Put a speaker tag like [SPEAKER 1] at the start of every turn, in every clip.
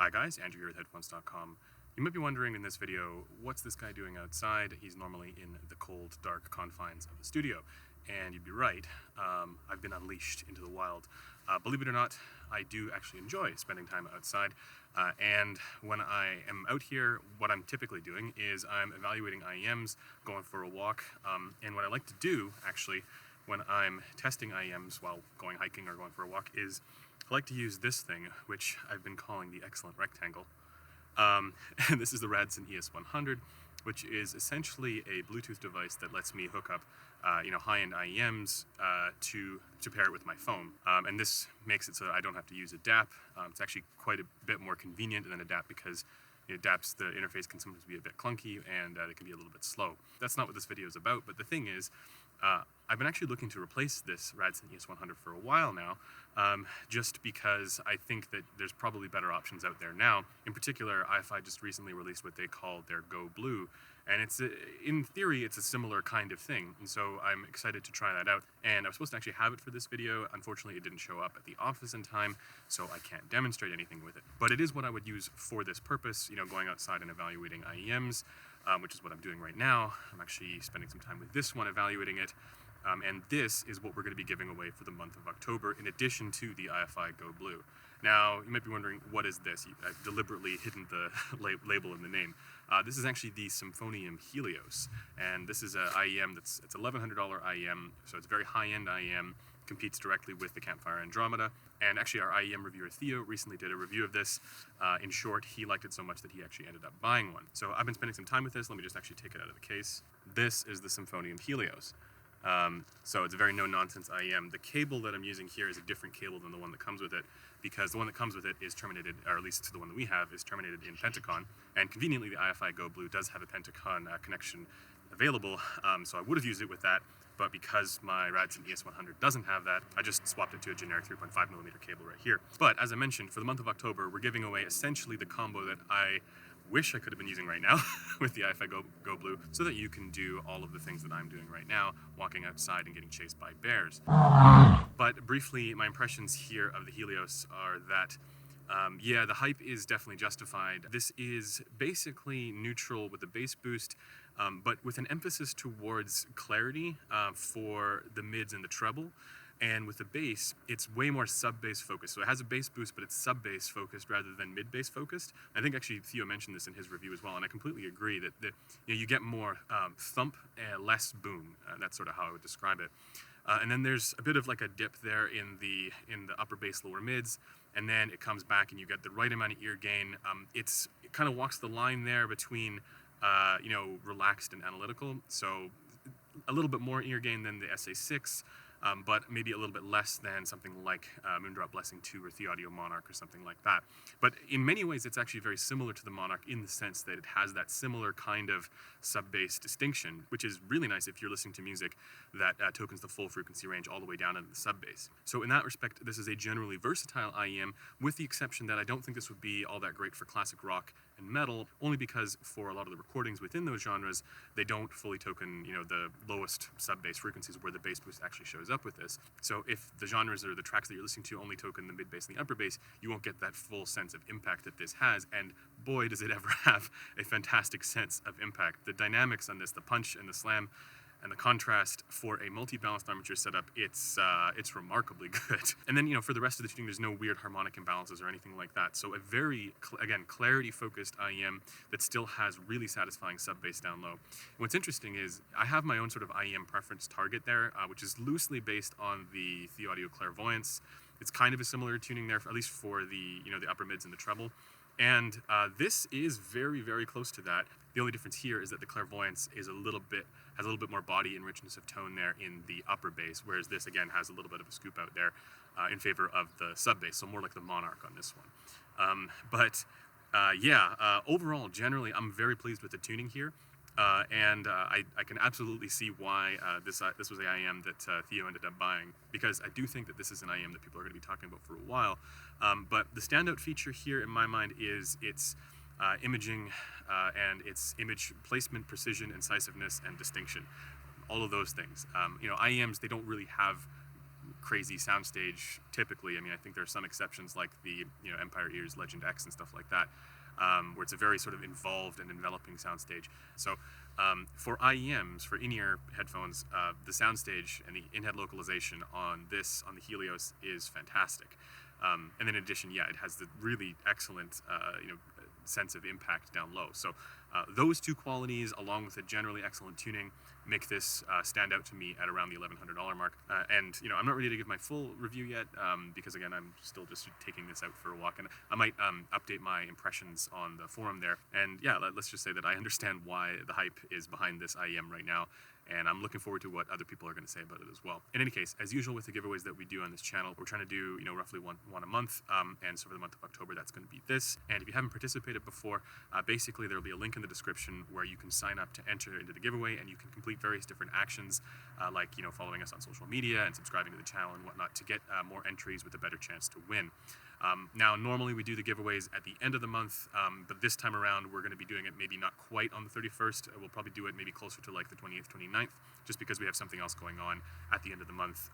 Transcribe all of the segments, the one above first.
[SPEAKER 1] Hi guys, Andrew here with Headphones.com. You might be wondering in this video, what's this guy doing outside? He's normally in the cold, dark confines of the studio. And you'd be right, I've been unleashed into the wild. Believe it or not, I do actually enjoy spending time outside. And when I am out here, what I'm typically doing is I'm evaluating IEMs, going for a walk. And what I like to do, actually, when I'm testing IEMs while going hiking or going for a walk is I like to use this thing, which I've been calling the Excellent Rectangle. And this is the Radson ES100, which is essentially a Bluetooth device that lets me hook up, high-end IEMs to pair it with my phone. And this makes it so that I don't have to use a DAP. It's actually quite a bit more convenient than a DAP because DAPs, the interface can sometimes be a bit clunky and it can be a little bit slow. That's not what this video is about, but the thing is, I've been actually looking to replace this Radson ES100 for a while now, just because I think that there's probably better options out there now. In particular, iFi just recently released what they call their Go Blue, and in theory, it's a similar kind of thing, and so I'm excited to try that out. And I was supposed to actually have it for this video. Unfortunately, it didn't show up at the office in time, so I can't demonstrate anything with it. But it is what I would use for this purpose, going outside and evaluating IEMs, which is what I'm doing right now. I'm actually spending some time with this one, evaluating it. And this is what we're going to be giving away for the month of October, in addition to the iFi Go Blue. Now, you might be wondering, what is this? I've deliberately hidden the label in the name. This is actually the Symphonium Helios, and this is an IEM it's $1,100 IEM, so it's a very high-end IEM, competes directly with the Campfire Andromeda. And actually, our IEM reviewer Theo recently did a review of this. In short, he liked it so much that he actually ended up buying one. So I've been spending some time with this. Let me just actually take it out of the case. This is the Symphonium Helios. So it's a very no-nonsense IEM. The cable that I'm using here is a different cable than the one that comes with it, because the one that comes with it is terminated, or at least the one that we have, is terminated in Pentacon. And conveniently, the iFi Go Blue does have a Pentacon connection available, so I would have used it with that, but because my Radson ES100 doesn't have that, I just swapped it to a generic 3.5mm cable right here. But as I mentioned, for the month of October, we're giving away essentially the combo that I wish I could have been using right now with the iFi Go Blue, so that you can do all of the things that I'm doing right now, walking outside and getting chased by bears. But briefly, my impressions here of the Helios are that, the hype is definitely justified. This is basically neutral with a bass boost, but with an emphasis towards clarity for the mids and the treble. And with the bass, it's way more sub-bass focused. So it has a bass boost, but it's sub-bass focused rather than mid-bass focused. I think actually Theo mentioned this in his review as well, and I completely agree that you get more thump and less boom. That's sort of how I would describe it. And then there's a bit of like a dip there in the upper bass, lower mids, and then it comes back and you get the right amount of ear gain. It kind of walks the line there between relaxed and analytical. So a little bit more ear gain than the SA6. But maybe a little bit less than something like Moondrop Blessing 2 or The Audio Monarch or something like that. But in many ways, it's actually very similar to the Monarch in the sense that it has that similar kind of sub-bass distinction, which is really nice if you're listening to music that tokens the full frequency range all the way down into the sub-bass. So in that respect, this is a generally versatile IEM, with the exception that I don't think this would be all that great for classic rock and metal, only because for a lot of the recordings within those genres, they don't fully token, the lowest sub-bass frequencies where the bass boost actually shows up with this. So if the genres or the tracks that you're listening to only token the mid-bass and the upper bass, you won't get that full sense of impact that this has, and boy, does it ever have a fantastic sense of impact. The dynamics on this, the punch and the slam, and the contrast for a multi-balanced armature setup, it's remarkably good. And then, for the rest of the tuning, there's no weird harmonic imbalances or anything like that. So a very, again, clarity-focused IEM that still has really satisfying sub-bass down low. And what's interesting is I have my own sort of IEM preference target there, which is loosely based on the Audio Clairvoyance. It's kind of a similar tuning there, at least for the, the upper mids and the treble. And this is very, very close to that. The only difference here is that the Clairvoyance has a little bit more body and richness of tone there in the upper bass, whereas this, again, has a little bit of a scoop out there in favor of the sub-bass, so more like the Monarch on this one. Overall, generally, I'm very pleased with the tuning here. And I can absolutely see why this was the IEM that Theo ended up buying, because I do think that this is an IEM that people are going to be talking about for a while. But the standout feature here in my mind is its imaging and its image placement, precision, incisiveness, and distinction. All of those things. IEMs, they don't really have crazy soundstage typically. I mean, I think there are some exceptions like the Empire Ears Legend X and stuff like that, where it's a very sort of involved and enveloping soundstage. So for IEMs, for in-ear headphones, the soundstage and the in-head localization on the Helios is fantastic. And then in addition, yeah, it has the really excellent sense of impact down low. So those two qualities, along with a generally excellent tuning, make this stand out to me at around the $1,100 mark. And I'm not ready to give my full review yet, because again, I'm still just taking this out for a walk, and I might update my impressions on the forum there. And yeah, let's just say that I understand why the hype is behind this IEM right now, and I'm looking forward to what other people are going to say about it as well. In any case, as usual with the giveaways that we do on this channel, we're trying to do roughly one a month, and so for the month of October, that's going to be this. And if you haven't participated before, basically there will be a link in the description where you can sign up to enter into the giveaway, and you can complete various different actions, like following us on social media and subscribing to the channel and whatnot, to get more entries with a better chance to win. Now, normally we do the giveaways at the end of the month, but this time around we're going to be doing it maybe not quite on the 31st. We'll probably do it maybe closer to like the 28th, 29th, just because we have something else going on at the end of the month.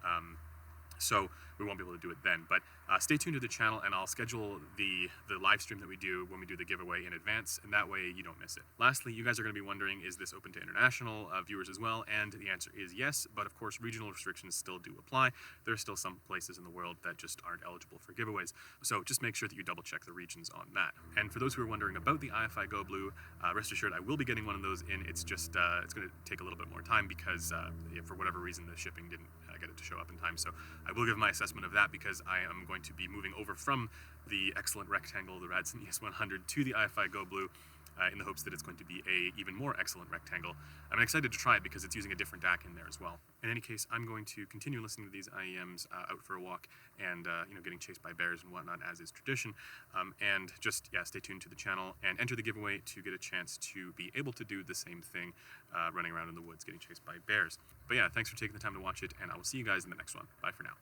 [SPEAKER 1] So we won't be able to do it then. But stay tuned to the channel, and I'll schedule the live stream that we do when we do the giveaway in advance, and that way you don't miss it. Lastly, you guys are going to be wondering, is this open to international viewers as well? And the answer is yes, but of course regional restrictions still do apply. There are still some places in the world that just aren't eligible for giveaways, so just make sure that you double check the regions on that. And for those who are wondering about the iFi Go Blue, rest assured I will be getting one of those in. It's just it's going to take a little bit more time because for whatever reason the shipping didn't get it to show up in time. So I will give my assessment of that, because I am going to be moving over from the excellent rectangle, the Radson ES100, to the iFi Go Blue, in the hopes that it's going to be a even more excellent rectangle. I'm excited to try it because it's using a different DAC in there as well. In any case, I'm going to continue listening to these IEMs out for a walk, and getting chased by bears and whatnot, as is tradition. And just stay tuned to the channel and enter the giveaway to get a chance to be able to do the same thing, running around in the woods getting chased by bears. But yeah, thanks for taking the time to watch it, and I will see you guys in the next one. Bye for now.